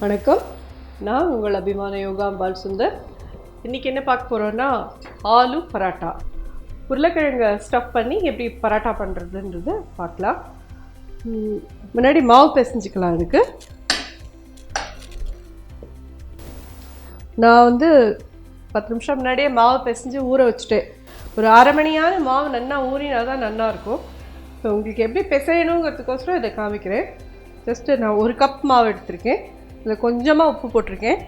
வணக்கம், நான் உங்கள் அபிமான யோகாம்பால் சுந்தர். இன்றைக்கி என்ன பார்க்க போகிறோன்னா ஆலு பராட்டா. உருளைக்கிழங்கை ஸ்டஃப் பண்ணி எப்படி பராட்டா பண்ணுறதுன்றது பார்க்கலாம். முன்னாடி மாவு பிசைஞ்சிக்கலாம். அதுக்கு நான் 10 நிமிஷம் முன்னாடியே மாவு பிசைஞ்சு ஊற வச்சுட்டேன். ஒரு அரை மணியான மாவு நல்லா ஊறினா தான் நல்லாயிருக்கும். ஸோ உங்களுக்கு எப்படி பிசையணுங்கிறதுக்கோசரம் இதை காமிக்கிறேன். ஜஸ்ட்டு நான் 1 கப் மாவு எடுத்திருக்கேன். இதில் கொஞ்சமாக உப்பு போட்டிருக்கேன்.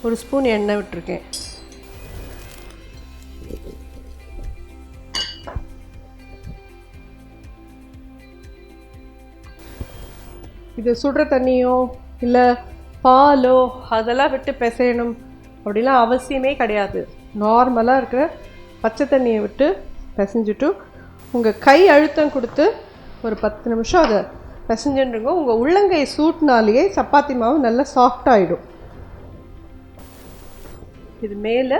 ஒரு ஸ்பூன் எண்ணெய் விட்டுருக்கேன். இது சுடுற தண்ணியோ இல்லை பாலோ அதெல்லாம் விட்டு பிசையணும் அப்படிலாம் அவசியமே கிடையாது. நார்மலாக இருக்கிற பச்சை தண்ணியை விட்டு பிசைஞ்சிட்டு உங்கள் கை அழுத்தம் கொடுத்து ஒரு 10 நிமிஷம் அதை பிசைஞ்சுருங்க. உங்கள் உள்ளங்கை சூட்டினாலேயே சப்பாத்தி மாவு நல்லா சாஃப்டாகிடும். இது மேலே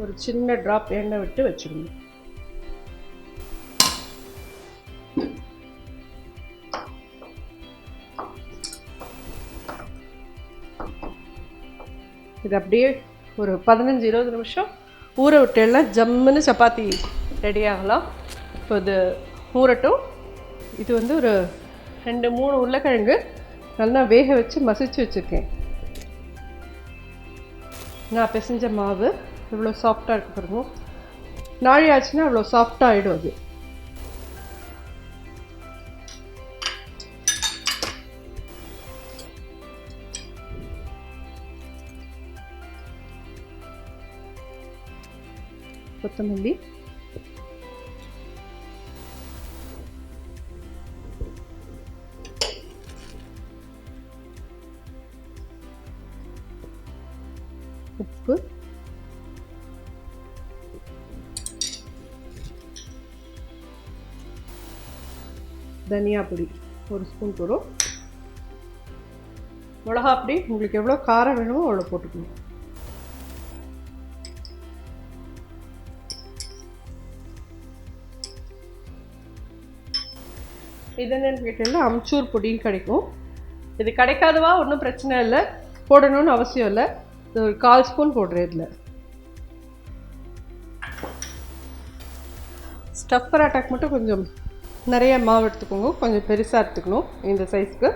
ஒரு சின்ன ட்ராப் எண்ணெய் விட்டு வச்சுடுங்க. இது அப்படியே ஒரு 15-20 நிமிஷம் ஊற விட்டேன்னா ஜம்முன்னு சப்பாத்தி ரெடி ஆகலாம். இப்போ இது ஊறட்டும். இது ஒரு 2-3 உருளைக்கிழங்கு நல்லா வேக வச்சு மசிச்சு வச்சுருக்கேன். நான் பிசைஞ்ச மாவு இவ்வளோ சாஃப்டாக இருக்க பாருங்க. நாழி ஆச்சுன்னா அவ்வளோ சாஃப்டாக ஆகிடும். அது கொத்தமல்லி, உப்பு, தனியா பொடி 1 ஸ்பூன் போடும். மிளகா பொடி உங்களுக்கு எவ்வளோ காரம் வேணுமோ அவ்வளோ போட்டுக்கணும். இது என்னென்னு கேட்டீங்கன்னா அம்ச்சூர் பொடின்னு கிடைக்கும். இது கிடைக்காதவா ஒன்றும் பிரச்சனை இல்லை, போடணும்னு அவசியம் இல்லை. இது ஒரு 1/4 ஸ்பூன் போடுறேன். இதில் ஸ்டஃப் பராட்டாக்கு மட்டும் கொஞ்சம் நிறைய மாவு எடுத்துக்கோங்க. கொஞ்சம் பெருசாக எடுத்துக்கணும் இந்த சைஸ்க்கு.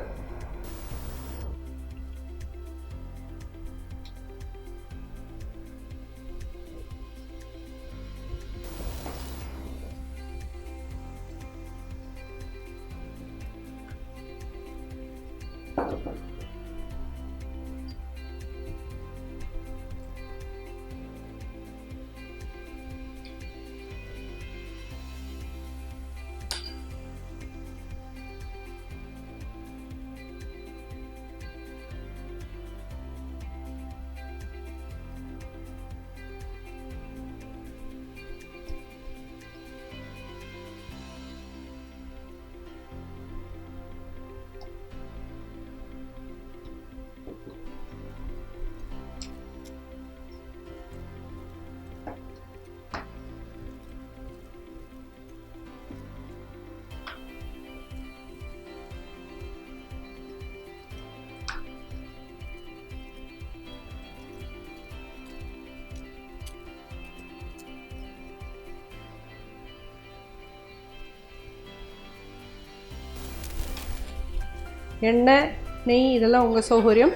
எண்ணெய், நெய் இதெல்லாம் உங்கள் சௌகரியம்.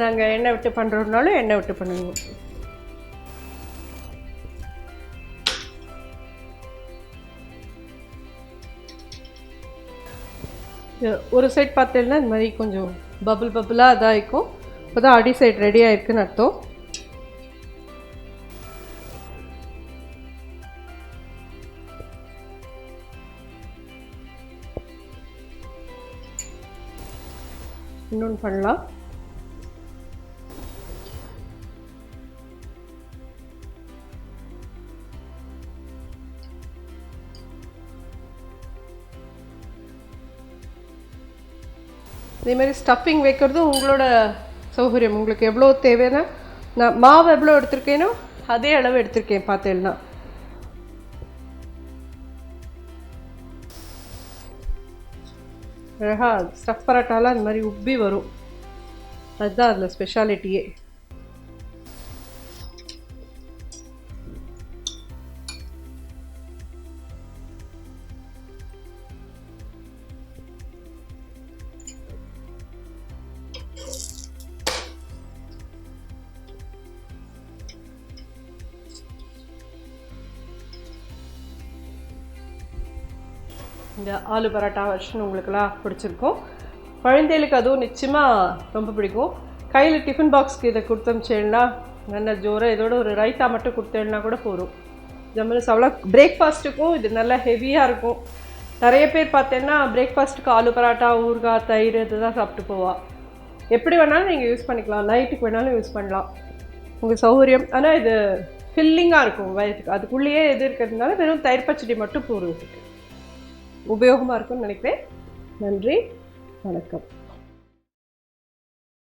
நாங்கள் எண்ணெய் விட்டு பண்ணுறோம்னாலும் எண்ணெய் விட்டு பண்ணுவோம். ஒரு சைட் பார்த்தீங்கன்னா இந்த மாதிரி கொஞ்சம் பபுளாக இதாக இருக்கும். இப்போ தான் அடி சைட் ரெடி ஆகிருக்குன்னு அர்த்தம். இன்னொன்று பண்ணலாம். இதேமாதிரி ஸ்டஃபிங் வைக்கிறது உங்களோட சௌகரியம். உங்களுக்கு எவ்வளோ தேவைன்னா, நான் மாவு எவ்வளோ எடுத்திருக்கேனோ அதே அளவு எடுத்திருக்கேன் பார்த்தேன்னா. அழகாக ஸ்டஃப் பரோட்டாலாம் அந்த மாதிரி உப்பி வரும். அதுதான் அதில் ஸ்பெஷாலிட்டியே. இந்த ஆலு பரோட்டா வெர்ஷன் உங்களுக்கெல்லாம் பிடிச்சிருக்கும். குழந்தைகளுக்கு அதுவும் நிச்சயமாக ரொம்ப பிடிக்கும். கையில் டிஃபன் பாக்ஸ்க்கு இதை கொடுத்தமிச்சேன்னா நல்ல ஜோராக இதோட ஒரு ரைத்தா மட்டும் கொடுத்தேன்னா கூட போதும். ஜம்முன்னு அவ்வளோ. பிரேக்ஃபாஸ்ட்டுக்கும் இது நல்லா ஹெவியாக இருக்கும். நிறைய பேர் பார்த்தேன்னா பிரேக்ஃபாஸ்ட்டுக்கு ஆலு பரோட்டா, ஊறுகாய், தயிர் இதுதான் சாப்பிட்டு போவா. எப்படி வேணாலும் நீங்கள் யூஸ் பண்ணிக்கலாம், நைட்டுக்கு வேணாலும் யூஸ் பண்ணலாம், உங்கள் சௌகரியம். ஆனால் இது ஃபில்லிங்காக இருக்கும் வயதுக்கு. அதுக்குள்ளேயே எது இருக்கிறதுனால வெறும் தயிர் பச்சடி மட்டும் போடுறதுக்கு உபயோகமாக இருக்கும்னு நினைக்கிறேன். நன்றி, வணக்கம்.